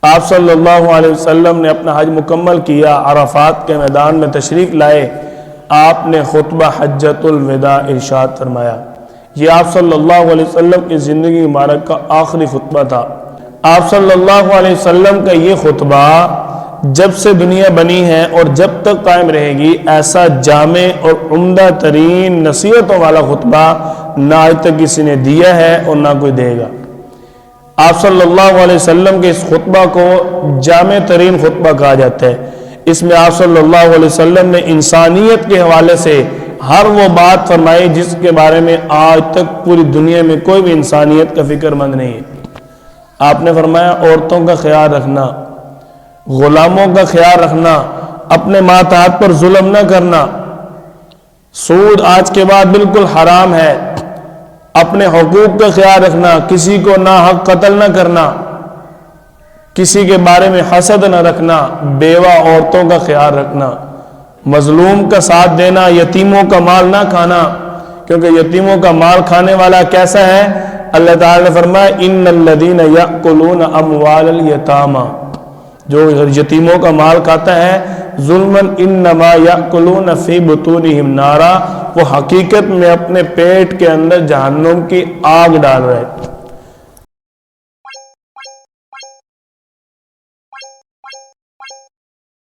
آپ صلی اللہ علیہ وسلم نے اپنا حج مکمل کیا، عرفات کے میدان میں تشریف لائے، آپ نے خطبہ حجۃ الوداع ارشاد فرمایا۔ یہ آپ صلی اللہ علیہ وسلم کی زندگی مبارک کا آخری خطبہ تھا۔ آپ صلی اللہ علیہ وسلم کا یہ خطبہ جب سے دنیا بنی ہے اور جب تک قائم رہے گی، ایسا جامع اور عمدہ ترین نصیحتوں والا خطبہ نہ آج تک کسی نے دیا ہے اور نہ کوئی دے گا۔ آپ صلی اللہ علیہ وسلم کے اس خطبہ کو جامع ترین خطبہ کہا جاتا ہے۔ اس میں آپ صلی اللہ علیہ وسلم نے انسانیت کے حوالے سے ہر وہ بات فرمائی جس کے بارے میں آج تک پوری دنیا میں کوئی بھی انسانیت کا فکر مند نہیں ہے۔ آپ نے فرمایا عورتوں کا خیال رکھنا، غلاموں کا خیال رکھنا، اپنے ماتحت پر ظلم نہ کرنا، سود آج کے بعد بالکل حرام ہے، اپنے حقوق کا خیال رکھنا، کسی کو ناحق قتل نہ کرنا، کسی کے بارے میں حسد نہ رکھنا، بیوہ عورتوں کا خیال رکھنا، مظلوم کا ساتھ دینا، یتیموں کا مال نہ کھانا، کیونکہ یتیموں کا مال کھانے والا کیسا ہے؟ اللہ تعالی نے فرمایا ان الذین یأکلون اموال الیتامی، جو یتیموں کا مال کھاتا ہے ظلماً انما یأکلون فی بطونہم نارا، وہ حقیقت میں اپنے پیٹ کے اندر جہنم کی آگ ڈال رہے۔